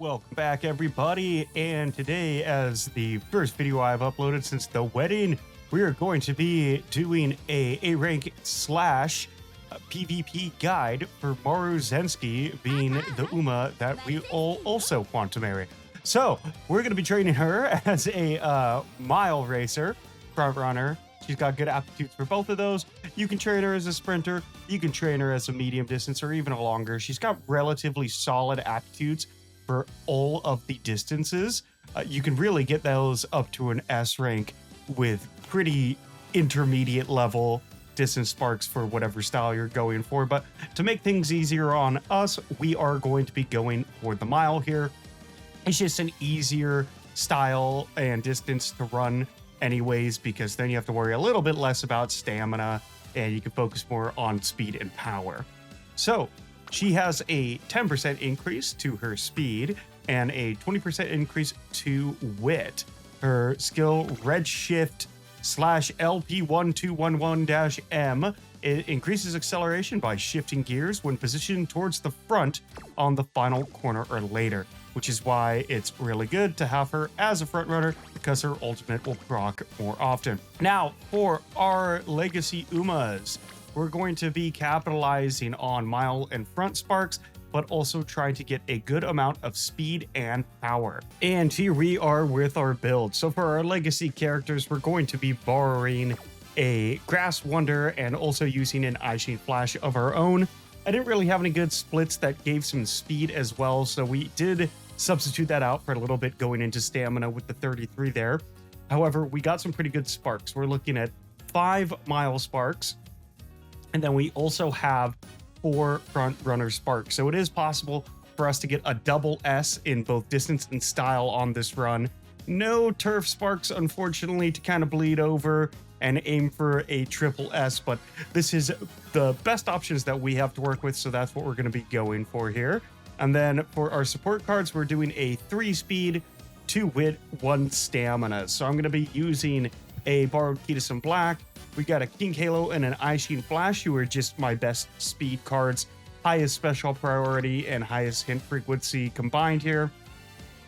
Welcome back, everybody, and today, as the first video I've uploaded since the wedding, we are going to be doing a A-rank slash PvP guide for Maruzensky, being the Uma that we all also want to marry. So, we're going to be training her as a mile racer, front runner. She's got good aptitudes for both of those. You can train her as a sprinter, you can train her as a medium distance, or even a longer. She's got relatively solid aptitudes for all of the distances. You can really get those up to an S rank with pretty intermediate level distance sparks for whatever style you're going for. But to make things easier on us, we are going to be going for the mile here. It's just an easier style and distance to run anyways, because then you have to worry a little bit less about stamina and you can focus more on speed and power. So she has a 10% increase to her speed and a 20% increase to wit. Her skill Redshift /LP1211-M, it increases acceleration by shifting gears when positioned towards the front on the final corner or later, which is why it's really good to have her as a front runner, because her ultimate will proc more often. Now, for our legacy Umas, we're going to be capitalizing on mile and front sparks, but also trying to get a good amount of speed and power. And here we are with our build. So for our legacy characters, we're going to be borrowing a Grass Wonder and also using an Eye-Sheen Flash of our own. I didn't really have any good splits that gave some speed as well, so we did substitute that out for a little bit going into stamina with the 33 there. However, we got some pretty good sparks. We're looking at 5 mile sparks, and then we also have 4 front runner sparks. So it is possible for us to get a double S in both distance and style on this run. No turf sparks, unfortunately, to kind of bleed over and aim for a triple S, but this is the best options that we have to work with, so that's what we're going to be going for here. And then for our support cards, we're doing a 3 speed, 2 wit, 1 stamina. So I'm going to be using a borrowed key to some black. We got a King Halo and an Eye-Sheen Flash, who are just my best speed cards, highest special priority and highest hint frequency combined here.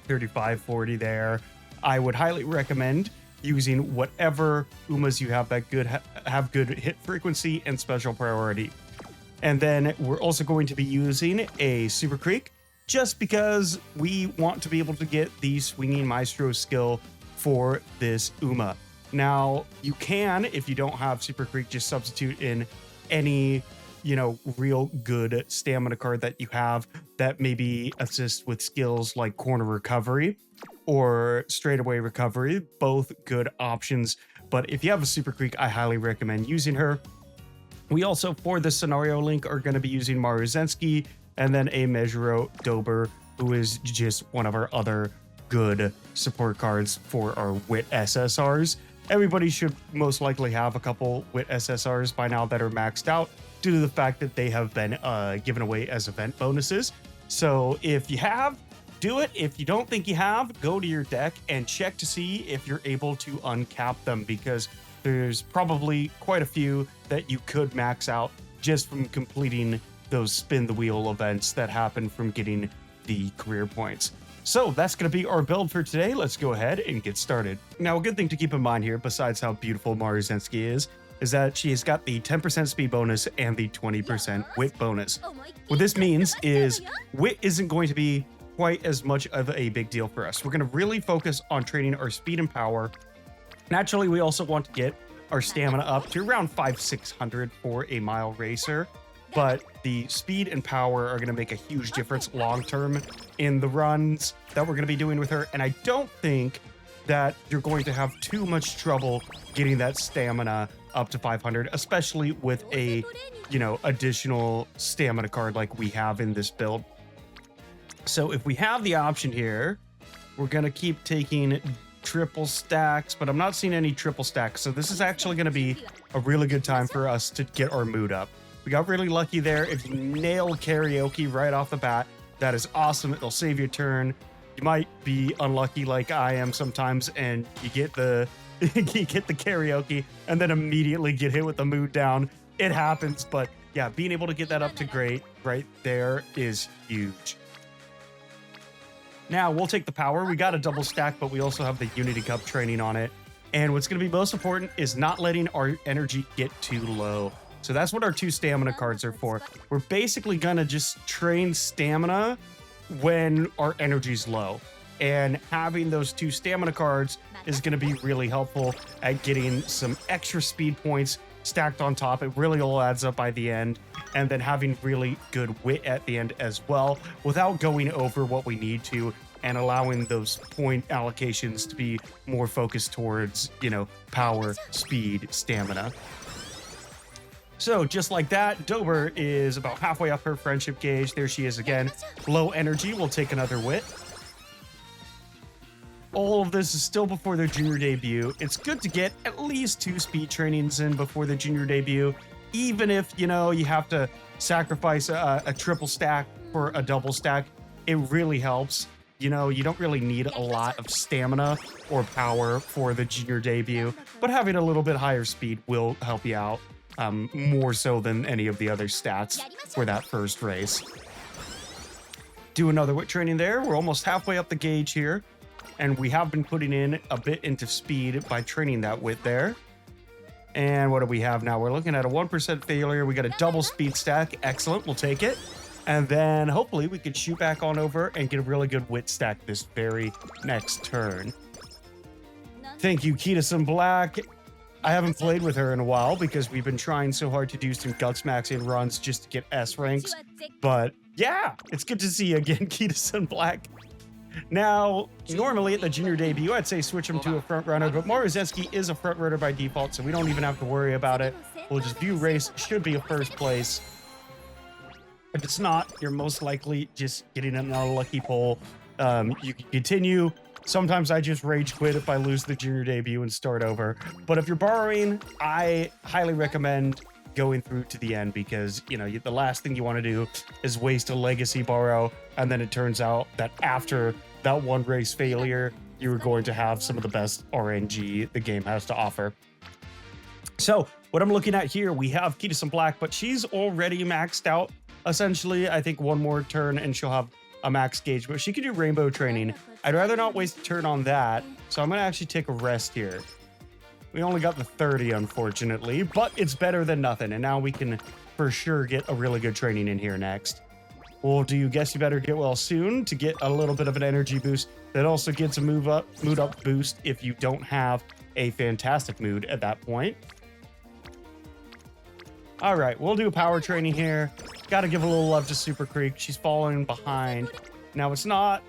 35-40 there. I would highly recommend using whatever Umas you have that have good hit frequency and special priority. And then we're also going to be using a Super Creek, just because we want to be able to get the Swinging Maestro skill for this Uma. Now, you can, if you don't have Super Creek, just substitute in any, real good stamina card that you have that maybe assists with skills like Corner Recovery or Straightaway Recovery, both good options. But if you have a Super Creek, I highly recommend using her. We also, for the scenario link, are going to be using Maruzensky and then a Mejuro Dober, who is just one of our other good support cards for our Wit SSRs. Everybody should most likely have a couple Wit SSRs by now that are maxed out, due to the fact that they have been given away as event bonuses. So if you have, do it. If you don't think you have, go to your deck and check to see if you're able to uncap them, because there's probably quite a few that you could max out just from completing those spin the wheel events that happen from getting the career points. So that's going to be our build for today. Let's go ahead and get started. Now, a good thing to keep in mind here, besides how beautiful Maruzensky is that she has got the 10% speed bonus and the 20% wit bonus. What this means is wit isn't going to be quite as much of a big deal for us. We're going to really focus on training our speed and power. Naturally, we also want to get our stamina up to around 500-600 for a mile racer, but the speed and power are going to make a huge difference long-term in the runs that we're going to be doing with her, and I don't think that you're going to have too much trouble getting that stamina up to 500, especially with a, additional stamina card like we have in this build. So if we have the option here, we're going to keep taking triple stacks, but I'm not seeing any triple stacks, so this is actually going to be a really good time for us to get our mood up. We got really lucky there. If you nail karaoke right off the bat, that is awesome. It'll save your turn. You might be unlucky like I am sometimes, and you get the you get the karaoke and then immediately get hit with the mood down. It happens, but yeah, being able to get that up to great right there is huge. Now we'll take the power. We got a double stack, but we also have the Unity Cup training on it. And what's going to be most important is not letting our energy get too low. So that's what our 2 stamina cards are for. We're basically going to just train stamina when our energy's low. And having those 2 stamina cards is going to be really helpful at getting some extra speed points stacked on top. It really all adds up by the end. And then having really good wit at the end as well, without going over what we need to, and allowing those point allocations to be more focused towards, you know, power, speed, stamina. So just like that, Dober is about halfway up her friendship gauge. There she is again. Low energy. We'll take another wit. All of this is still before their junior debut. It's good to get at least 2 speed trainings in before the junior debut, even if, you know, you have to sacrifice a triple stack for a double stack. It really helps. You know, you don't really need a lot of stamina or power for the junior debut, but having a little bit higher speed will help you out more so than any of the other stats for that first race. Do another wit training there. We're almost halfway up the gauge here, and we have been putting in a bit into speed by training that wit there. And what do we have now? We're looking at a 1% failure. We got a double speed stack. Excellent. We'll take it. And then hopefully we could shoot back on over and get a really good wit stack this very next turn. Thank you, Kita Black. I haven't played with her in a while because we've been trying so hard to do some Guts Maxing runs just to get S ranks. But yeah, it's good to see you again, Kita Black. Now, normally at the junior debut, I'd say switch him to a front runner, but Maruzensky is a front runner by default, so we don't even have to worry about it. We'll just view race, should be a first place. If it's not, you're most likely just getting an unlucky pull. You can continue. Sometimes I just rage quit if I lose the junior debut and start over. But if you're borrowing, I highly recommend going through to the end, because, you know, the last thing you want to do is waste a legacy borrow, and then it turns out that after that one race failure, you're going to have some of the best RNG the game has to offer. So what I'm looking at here, we have Kita Black, but she's already maxed out. Essentially, I think one more turn and she'll have a max gauge, but she can do rainbow training. I'd rather not waste a turn on that, so I'm going to actually take a rest here. We only got the 30, unfortunately, but it's better than nothing, and now we can for sure get a really good training in here next. We'll do Guess You Better Get Well Soon to get a little bit of an energy boost. That also gets a mood up boost if you don't have a fantastic mood at that point. All right, we'll do power training here. Got to give a little love to Super Creek. She's falling behind. Now, it's not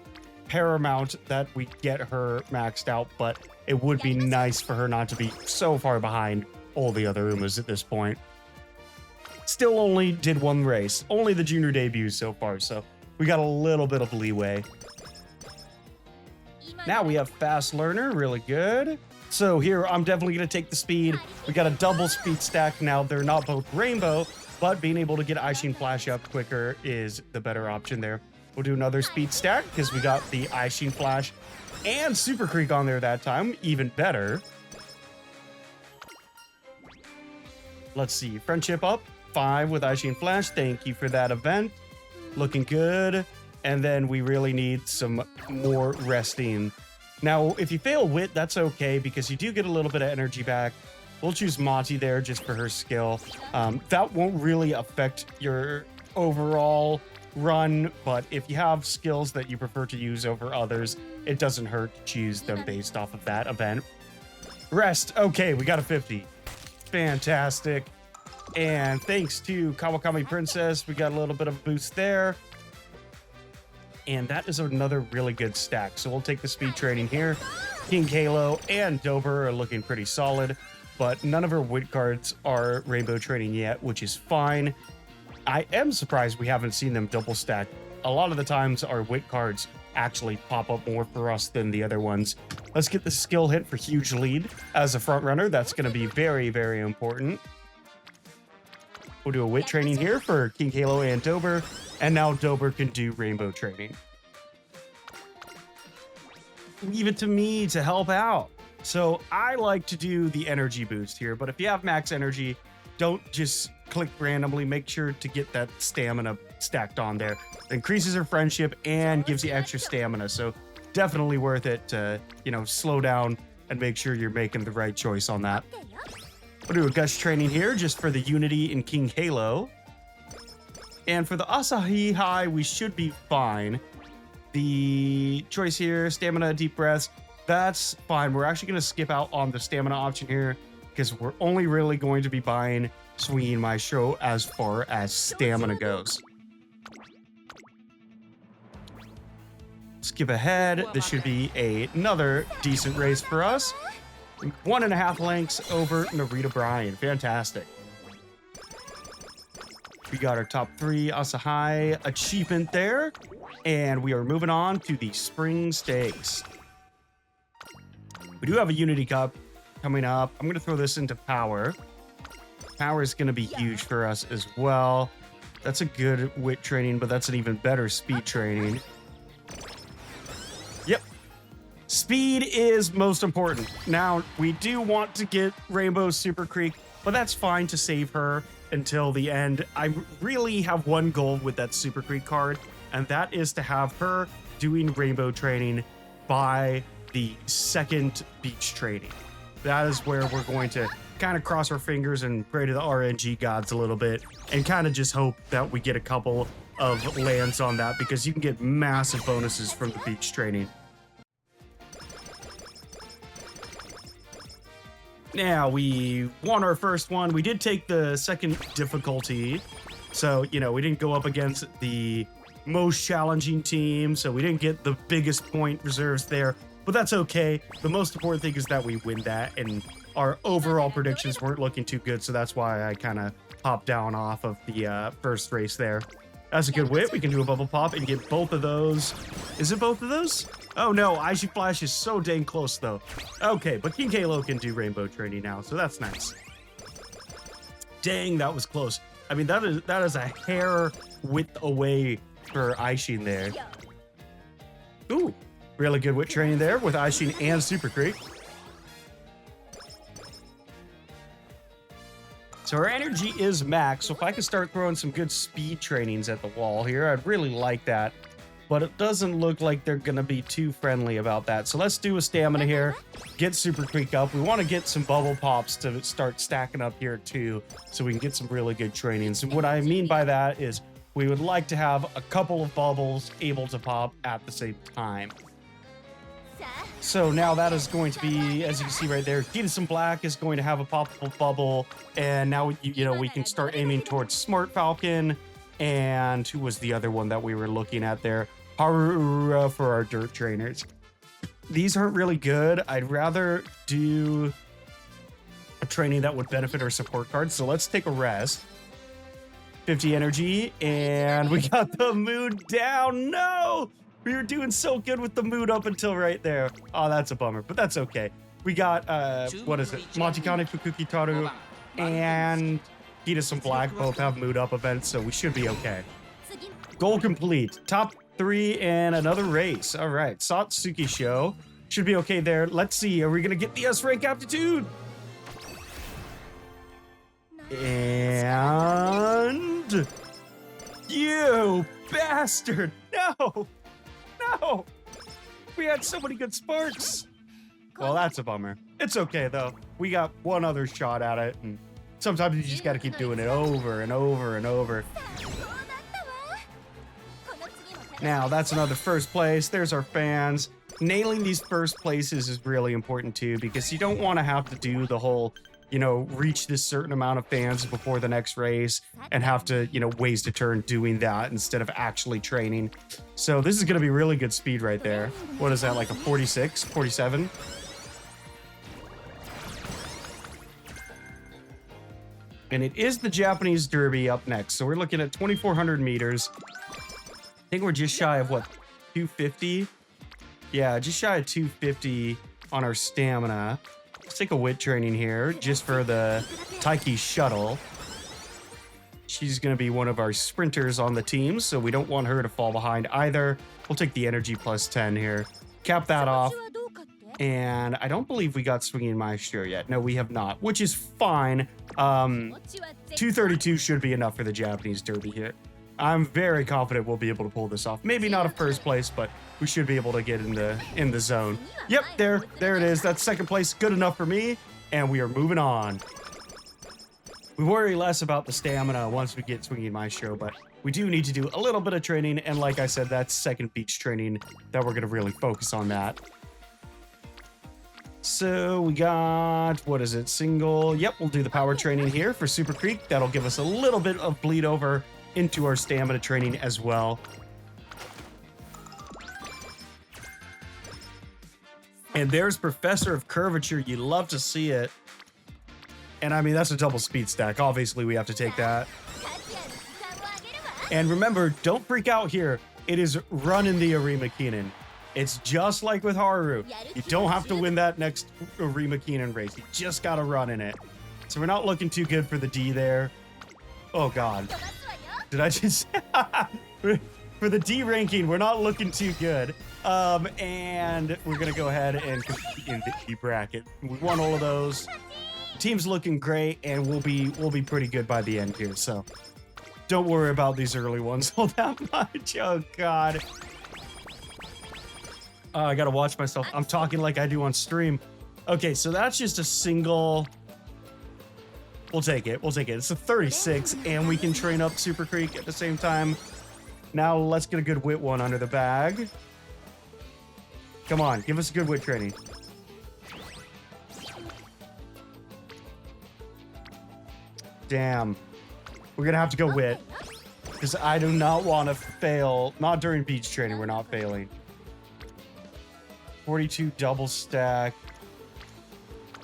paramount that we get her maxed out, but it would be nice for her not to be so far behind all the other Umas at this point. Still only did one race. Only the junior debut so far, so we got a little bit of leeway. Now we have Fast Learner, really good. So here, I'm definitely going to take the speed. We got a double speed stack now. They're not both rainbow, but being able to get Eye-Sheen Flash up quicker is the better option there. We'll do another speed stack because we got the Eye-Sheen Flash and Super Creek on there that time. Even better. Let's see. Friendship up. 5 with Eye-Sheen Flash. Thank you for that event. Looking good. And then we really need some more resting. Now, if you fail wit, that's okay because you do get a little bit of energy back. We'll choose Monty there just for her skill. That won't really affect your overall run, but if you have skills that you prefer to use over others, it doesn't hurt to choose them based off of that event. Rest. Okay, we got a 50. Fantastic. And thanks to Kawakami Princess, we got a little bit of a boost there. And that is another really good stack. So we'll take the speed training here. King Halo and Dober are looking pretty solid, but none of her wit cards are rainbow training yet, which is fine. I am surprised we haven't seen them double stack. A lot of the times our wit cards actually pop up more for us than the other ones. Let's get the skill hit for huge lead as a front runner. That's going to be very, very important. We'll do a wit training here for King Halo and Dober. And now Dober can do rainbow training. Leave it to me to help out. So I like to do the energy boost here, but if you have max energy, don't just click randomly. Make sure to get that stamina stacked on there. Increases her friendship and gives you extra stamina. So definitely worth it to, slow down and make sure you're making the right choice on that. We'll do a gush training here just for the Unity in King Halo. And for the Asahi High, we should be fine. The choice here, stamina, deep breaths, that's fine. We're actually going to skip out on the stamina option here because we're only really going to be buying Swinging Maestro as far as stamina goes. Skip ahead. This should be another decent race for us. 1.5 lengths over Narita Bryan. Fantastic. We got our top 3 Asahi achievement there. And we are moving on to the Spring Stakes. We do have a Unity Cup coming up. I'm going to throw this into Power. Power is going to be huge for us as well. That's a good wit training, but that's an even better speed training. Yep. Speed is most important. Now, we do want to get Rainbow Super Creek, but that's fine to save her until the end. I really have one goal with that Super Creek card, and that is to have her doing Rainbow training by the second beach training. That is where we're going to kind of cross our fingers and pray to the RNG gods a little bit and kind of just hope that we get a couple of lands on that, because you can get massive bonuses from the beach training. Now, we won our first one. We did take the second difficulty. So, we didn't go up against the most challenging team. So we didn't get the biggest point reserves there. But that's okay. The most important thing is that we win that. And our overall predictions weren't looking too good. So that's why I kind of popped down off of the first race there. That's a good wit. We can do a bubble pop and get both of those. Is it both of those? Oh no, Icy Flash is so dang close though. Okay, but King Halo can do rainbow training now, so that's nice. Dang, that was close. I mean, that is a hair width away for Aishin there. Ooh, really good wit training there with Aishin and Super Creek. So our energy is max, so if I could start throwing some good speed trainings at the wall here, I'd really like that. But it doesn't look like they're going to be too friendly about that. So let's do a stamina here, get Super Creek up. We want to get some bubble pops to start stacking up here too, so we can get some really good trainings. And what I mean by that is we would like to have a couple of bubbles able to pop at the same time. So now that is going to be, as you can see right there, Gitasun Black is going to have a poppable bubble. And now, we can start aiming towards Smart Falcon. And who was the other one that we were looking at there? Harura for our dirt trainers. These aren't really good. I'd rather do a training that would benefit our support cards. So let's take a rest. 50 energy. And we got the mood down. No! We were doing so good with the mood up until right there. Oh, that's a bummer, but that's okay. We got, what is it? Machikane Fukuki Taru and Gitasun Black both have mood up events, so we should be okay. Goal complete. Top 3 and another race. All right, Satsuki Show. Should be okay there. Let's see, are we gonna get the S rank aptitude? And you bastard! No! No! We had so many good sparks. Well, that's a bummer. It's okay though. We got one other shot at it, and sometimes you just got to keep doing it over and over and over. Now, that's another first place. There's our fans. Nailing these first places is really important too, because you don't want to have to do the whole, reach this certain amount of fans before the next race and have to, waste a turn doing that instead of actually training. So this is going to be really good speed right there. What is that, like a 46, 47? And it is the Japanese Derby up next. So we're looking at 2,400 meters. I think we're just shy of, 250? Yeah, just shy of 250 on our stamina. Let's take a wit training here just for the Taiki Shuttle. She's going to be one of our sprinters on the team, so we don't want her to fall behind either. We'll take the energy plus 10 here. Cap that off. And I don't believe we got Swinging Maestro yet. No, we have not, which is fine. 232 should be enough for the Japanese Derby here. I'm very confident we'll be able to pull this off. Maybe not a first place, but we should be able to get in the zone. Yep, there it is. That's second place. Good enough for me. And we are moving on. We worry less about the stamina once we get swinging maestro, but we do need to do a little bit of training. And like I said, that's second beach training that we're going to really focus on that. So we got, what is it? Single. Yep, we'll do the power training here for Super Creek. That'll give us a little bit of bleed over into our stamina training as well. And there's Professor of Curvature. You love to see it. And I mean, that's a double speed stack. Obviously, we have to take that. And remember, don't freak out here. It is run in the Arima Keenan. It's just like with Haru. You don't have to win that next Arima Keenan race. You just got to run in it. So we're not looking too good for the D there. Oh, God. Did I just... For the D ranking, we're not looking too good. And we're going to go ahead and compete in the E bracket. We won all of those. Team's looking great, and we'll be pretty good by the end here. So don't worry about these early ones all that much. Oh, God. I gotta watch myself. I'm talking like I do on stream. Okay, so that's just a single. We'll take it. We'll take it. It's a 36, and we can train up Super Creek at the same time. Now let's get a good wit one under the bag. Come on, give us a good wit training. Damn. We're gonna have to go wit. Because I do not want to fail. Not during beach training, we're not failing. 42 double stack.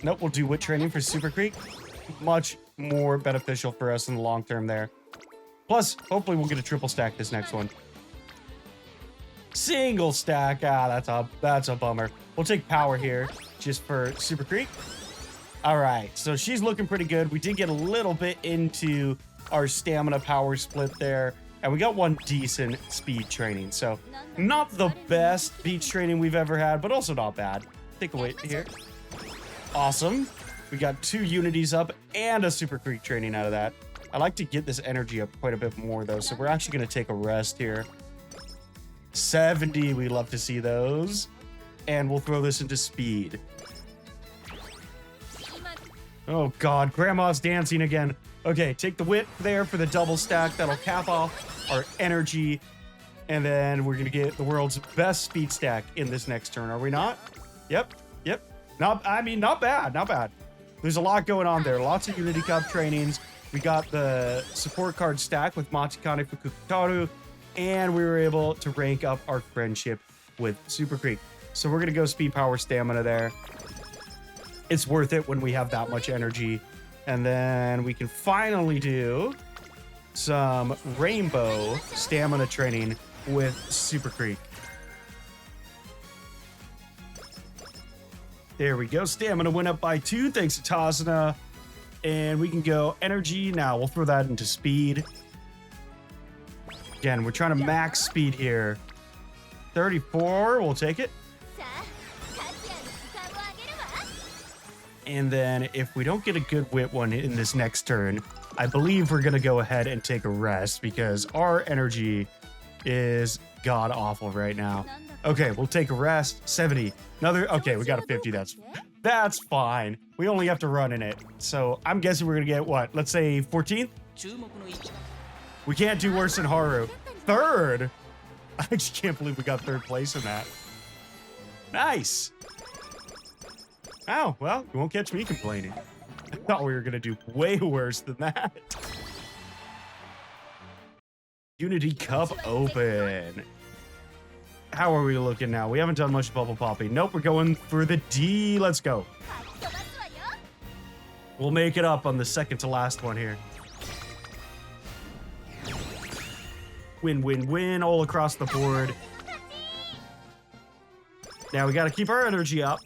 Nope, we'll do wit training for Super Creek. Much more beneficial for us in the long term there. Plus, hopefully we'll get a triple stack this next one. Single stack. That's a bummer. We'll take power here just for Super Creek. All right, so she's looking pretty good. We did get a little bit into our stamina power split there. And we got one decent speed training. So not the best beach training we've ever had, but also not bad. Take a wait here. Awesome. We got 2 unities up and a Super Creek training out of that. I like to get this energy up quite a bit more, though. So we're actually going to take a rest here. 70. We love to see those. And we'll throw this into speed. Oh, God. Grandma's dancing again. Okay, take the wit there for the double stack. That'll cap off our energy. And then we're going to get the world's best speed stack in this next turn. Are we not? Yep. Not bad. Not bad. There's a lot going on there. Lots of Unity Cup trainings. We got the support card stack with Matikane Fukutaru. And we were able to rank up our friendship with Super Creek. So we're going to go speed, power, stamina there. It's worth it when we have that much energy. And then we can finally do some rainbow stamina training with Super Creek. There we go. Stamina went up by 2 thanks to Tazuna. And we can go energy. Now we'll throw that into speed. Again, we're trying to max speed here. 34, we'll take it. And then if we don't get a good wit one in this next turn, I believe we're going to go ahead and take a rest because our energy is god awful right now. Okay, we'll take a rest. 70. Another. Okay, we got a 50. That's fine. We only have to run in it. So I'm guessing we're going to get what? Let's say 14th? We can't do worse than Haru. 3rd? I just can't believe we got 3rd place in that. Nice. Oh, well, you won't catch me complaining. I thought we were going to do way worse than that. Unity Cup Open. How are we looking now? We haven't done much bubble popping. Nope, we're going for the D. Let's go. We'll make it up on the second to last one here. Win, win, win all across the board. Now we got to keep our energy up.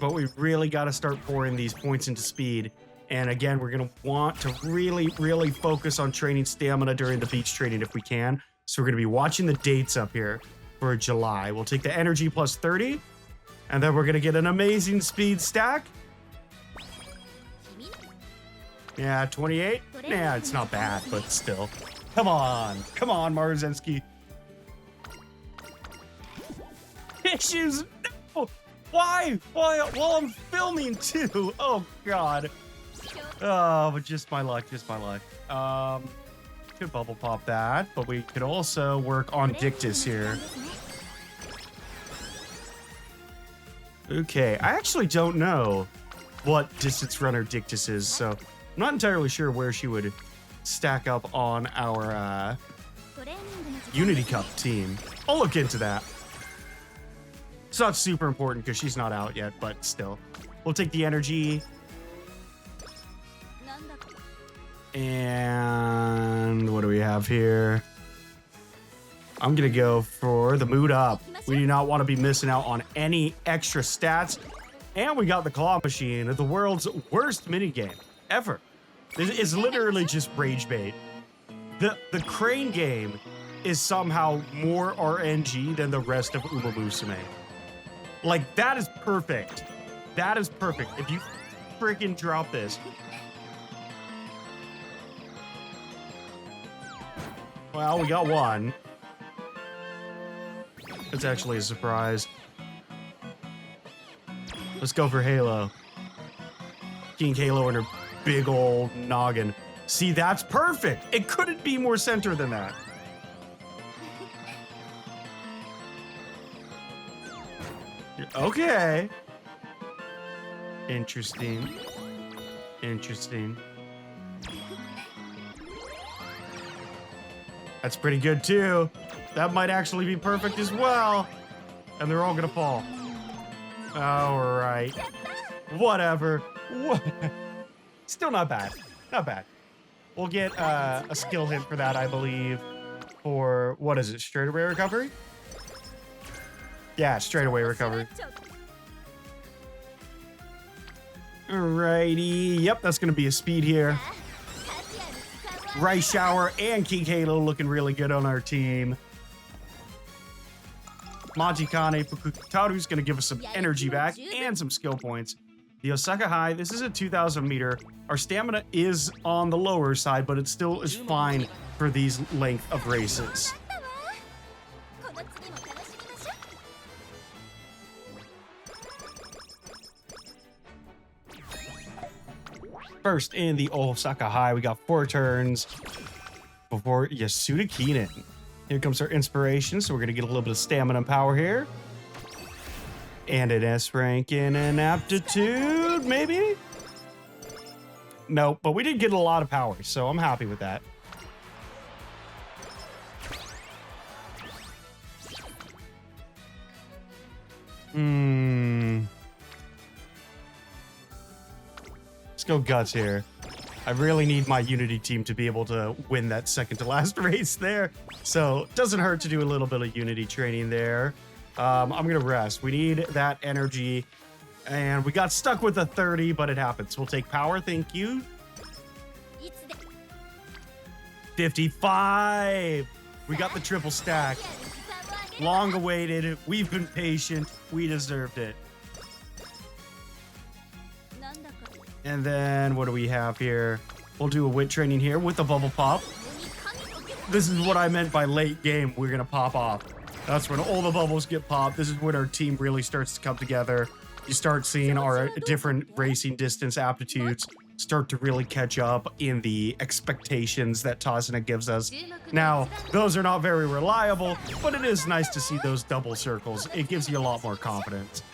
But we really got to start pouring these points into speed. And again, we're going to want to really focus on training stamina during the beach training if we can. So we're going to be watching the dates up here for July. We'll take the energy plus 30. And then we're going to get an amazing speed stack. Yeah, 28. Yeah, it's not bad, but still. Come on, Maruzensky. Issues. No. Why? While I'm filming too. Oh God. Oh, but just my luck. Could bubble pop that, but we could also work on Dictus here. Okay, I actually don't know what distance runner Dictus is, so I'm not entirely sure where she would stack up on our Unity Cup team. I'll look into that. It's not super important because she's not out yet, but still. We'll take the energy. And what do we have here? I'm going to go for the mood up. We do not want to be missing out on any extra stats. And we got the claw machine, the world's worst minigame ever. It's literally just rage bait. The crane game is somehow more RNG than the rest of Umamusume. Like, that is perfect. That is perfect. If you freaking drop this. Well, we got one. It's actually a surprise. Let's go for Halo. King Halo and her big old noggin. See, that's perfect. It couldn't be more center than that. Okay. Interesting. That's pretty good too. That might actually be perfect as well. And they're all gonna fall. All right. Whatever. Still not bad. Not bad. We'll get a skill hit for that, I believe. For, what is it, straightaway recovery? Yeah, straightaway recovery. Alrighty. Yep, that's gonna be a speed here. Rice Shower and King Halo looking really good on our team. Majikane Fukutaru's going to give us some energy back and some skill points. The Osaka High, this is a 2,000 meter. Our stamina is on the lower side, but it still is fine for these length of races. First in the Osaka High, we got 4 turns before Yasuda Keenan. Here comes our inspiration, so we're going to get a little bit of stamina and power here. And an S rank in an aptitude, maybe? No, but we did get a lot of power, so I'm happy with that. Let's go guts here. I really need my Unity team to be able to win that second to last race there. So it doesn't hurt to do a little bit of Unity training there. I'm going to rest. We need that energy. And we got stuck with a 30, but it happens. We'll take power. Thank you. 55. We got the triple stack. Long awaited. We've been patient. We deserved it. And then what do we have here? We'll do a wit training here with the bubble pop. This is what I meant by late game. We're going to pop off. That's when all the bubbles get popped. This is when our team really starts to come together. You start seeing our different racing distance aptitudes start to really catch up in the expectations that Tasuna gives us. Now, those are not very reliable, but it is nice to see those double circles. It gives you a lot more confidence.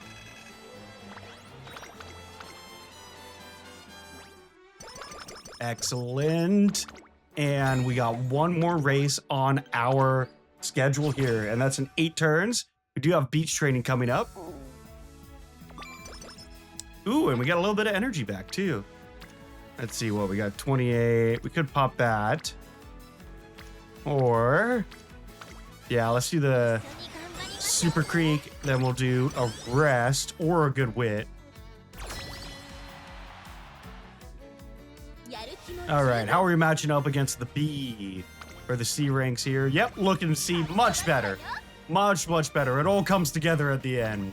Excellent. And we got one more race on our schedule here, and that's in 8 turns. We do have beach training coming up. Ooh, and we got a little bit of energy back too. Let's see what we got. 28. We could pop that. Or, yeah, let's do the Super Creek. Then we'll do a rest or a good wit. All right, how are we matching up against the B or the C ranks here? Yep, looking to see much better. Much, much better. It all comes together at the end.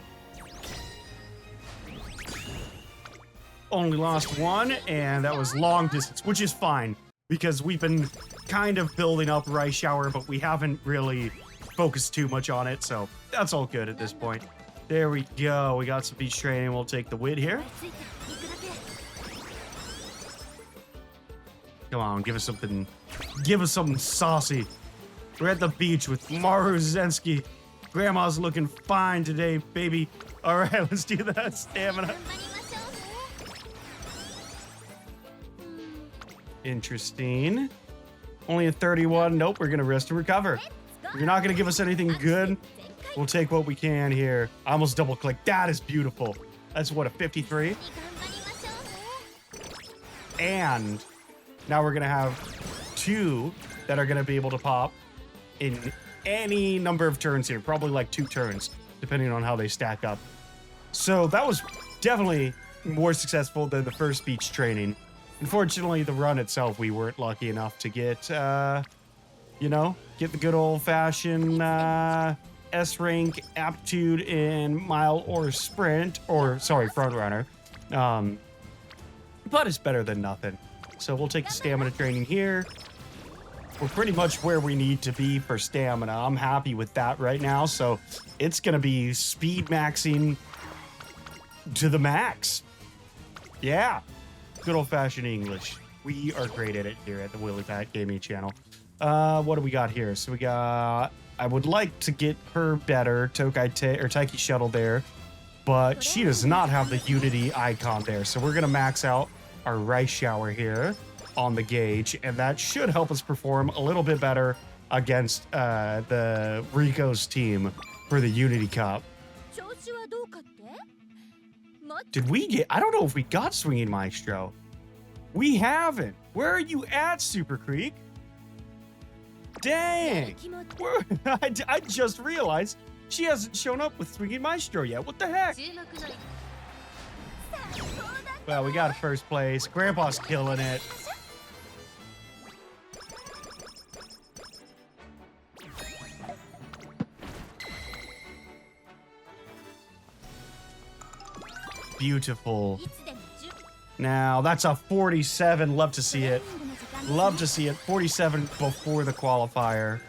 Only lost one, and that was long distance, which is fine because we've been kind of building up Rice Shower, but we haven't really focused too much on it, so that's all good at this point. There we go. We got some beach training. We'll take the wit here. Come on, give us something. Give us something saucy. We're at the beach with Maruzensky. Grandma's looking fine today, baby. All right, let's do that stamina. Interesting. Only a 31. Nope, we're going to rest and recover. If you're not going to give us anything good, we'll take what we can here. I almost double clicked. That is beautiful. That's what, a 53? And now we're going to have 2 that are going to be able to pop in any number of turns here. Probably like 2 turns, depending on how they stack up. So that was definitely more successful than the first beach training. Unfortunately, the run itself, we weren't lucky enough to get, you know, get the good old-fashioned S-rank aptitude in mile or sprint, or, sorry, front runner. But it's better than nothing. So we'll take the stamina training here. We're pretty much where we need to be for stamina. I'm happy with that right now. So it's going to be speed maxing to the max. Yeah. Good old-fashioned English. We are great at it here at the WillyPattGaming channel. What do we got here? So we got... I would like to get her better, Taiki Shuttle there, but she does not have the Unity icon there. So we're going to max out our Rice Shower here on the gauge, and that should help us perform a little bit better against the Rico's team for the Unity Cup. Did we get... I don't know if we got Swinging Maestro. We haven't. Where are you at, Super Creek? Dang. I just realized she hasn't shown up with Swinging Maestro yet. What the heck? Well, we got first place. Grandpa's killing it. Beautiful. Now, that's a 47. Love to see it. Love to see it. 47 before the qualifier.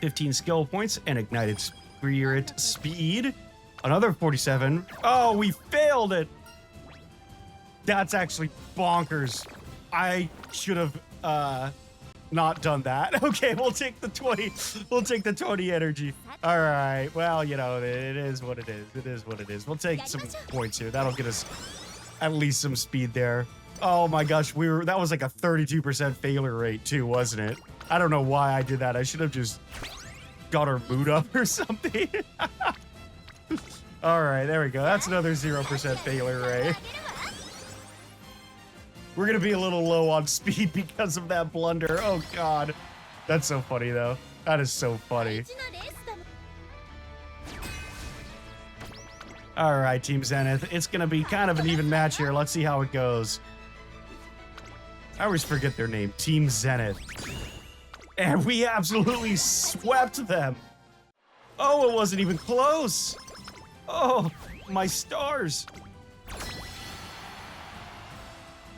15 skill points and ignited spirit speed. Another 47. Oh, we failed it. That's actually bonkers. I should have not done that. Okay, we'll take the 20. We'll take the 20 energy. All right. Well, you know, it is what it is. It is what it is. We'll take some points here. That'll get us at least some speed there. Oh my gosh, that was like a 32% failure rate too, wasn't it? I don't know why I did that. I should have just got our mood up or something. All right, there we go. That's another 0% failure rate. We're going to be a little low on speed because of that blunder. Oh, God. That's so funny, though. That is so funny. All right, Team Zenith. It's going to be kind of an even match here. Let's see how it goes. I always forget their name. Team Zenith. And we absolutely swept them. Oh, it wasn't even close. Oh, my stars.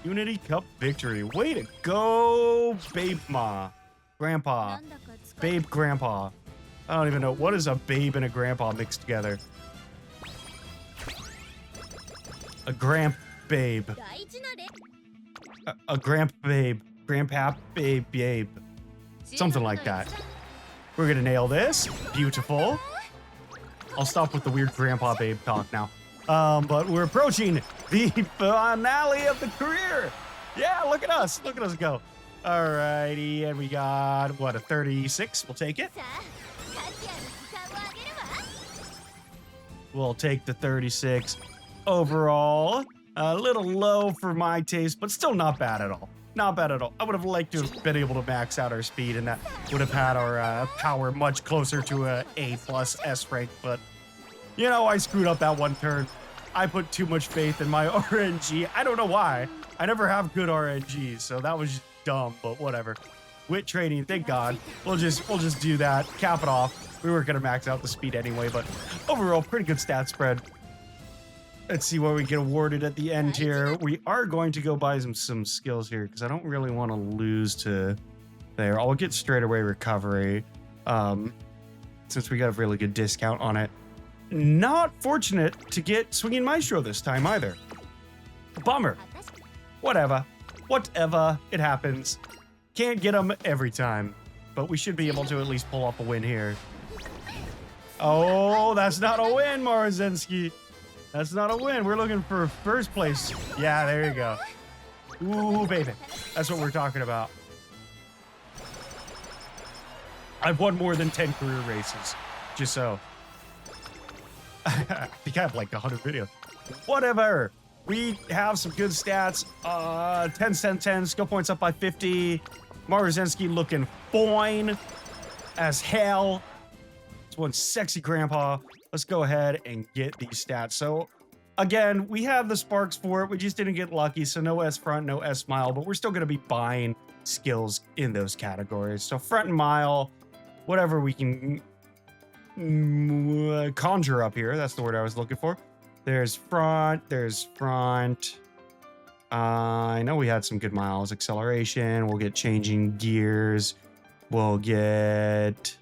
Unity Cup victory. Way to go, Babe Ma. Grandpa. Babe Grandpa. I don't even know. What is a babe and a grandpa mixed together? A Gramp Babe. A Gramp Babe. Grandpa Babe Babe. Something like that. We're gonna nail this. Beautiful. I'll stop with the weird Grandpa Babe talk now. But we're approaching the finale of the career. Yeah, look at us. Look at us go. All righty, and we got, what, a 36? We'll take it. We'll take the 36. Overall, a little low for my taste, but still not bad at all. Not bad at all. I would have liked to have been able to max out our speed, and that would have had our power much closer to a A+ S rank, but you know, I screwed up that one turn. I put too much faith in my RNG. I don't know why. I never have good RNGs, so that was just dumb, but whatever. Wit training, thank God. We'll just do that. Cap it off. We weren't gonna max out the speed anyway, but overall, pretty good stat spread. Let's see what we get awarded at the end here. We are going to go buy some skills here because I don't really want to lose to there. I'll get straight away recovery since we got a really good discount on it. Not fortunate to get Swinging Maestro this time either. Bummer. Whatever. It happens. Can't get them every time, but we should be able to at least pull off a win here. Oh, that's not a win, Maruzensky. That's not a win. We're looking for first place. Yeah, there you go. Ooh, baby. That's what we're talking about. I've won more than 10 career races. Just so. I think I have like 100 videos. Whatever. We have some good stats. 10, 10, 10. Skill points up by 50. Maruzensky looking fine as hell. It's one sexy grandpa. Let's go ahead and get these stats. So, again, we have the sparks for it. We just didn't get lucky. So, no S front, no S mile. But we're still going to be buying skills in those categories. So, front and mile, whatever we can conjure up here. That's the word I was looking for. There's front. I know we had some good miles. Acceleration. We'll get changing gears. We'll get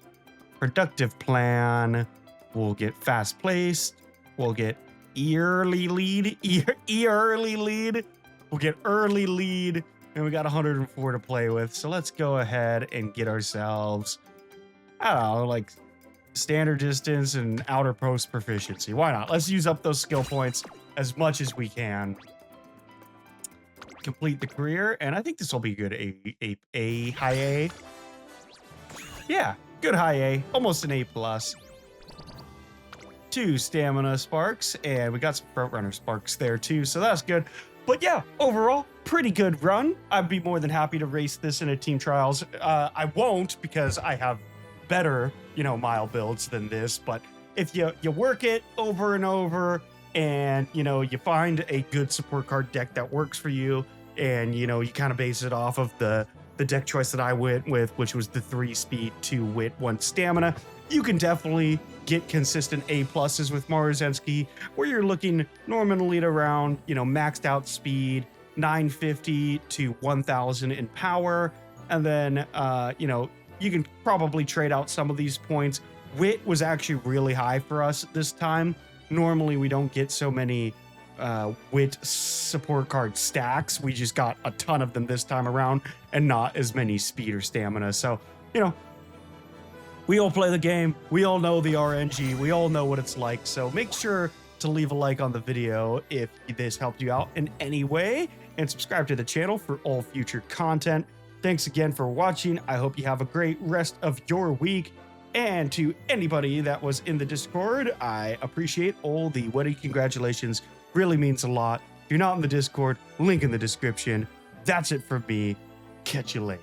productive plan. We'll get fast placed. We'll get early lead. Early lead. We'll get early lead. And we got 104 to play with. So let's go ahead and get ourselves, I don't know, like standard distance and outer post proficiency. Why not? Let's use up those skill points as much as we can. Complete the career. And I think this will be good. A high A. Yeah, good high A. Almost an A+. 2 stamina sparks, and we got some front runner sparks there too, so that's good. But yeah, overall, pretty good run. I'd be more than happy to race this in a team trials. I won't because I have better, mile builds than this. But if you work it over and over, and you find a good support card deck that works for you, and you kind of base it off of the deck choice that I went with, which was the 3 speed, 2 wit, 1 stamina, you can definitely get consistent A+ with Maruzensky, where you're looking normally at around, maxed out speed, 950 to 1000 in power. And then, you can probably trade out some of these points. Wit was actually really high for us this time. Normally, we don't get so many wit support card stacks. We just got a ton of them this time around and not as many speed or stamina. So, we all play the game. We all know the RNG. We all know what it's like. So make sure to leave a like on the video if this helped you out in any way, and subscribe to the channel for all future content. Thanks again for watching. I hope you have a great rest of your week. And to anybody that was in the Discord, I appreciate all the Willy congratulations. Really means a lot. If you're not in the Discord, link in the description. That's it for me. Catch you later.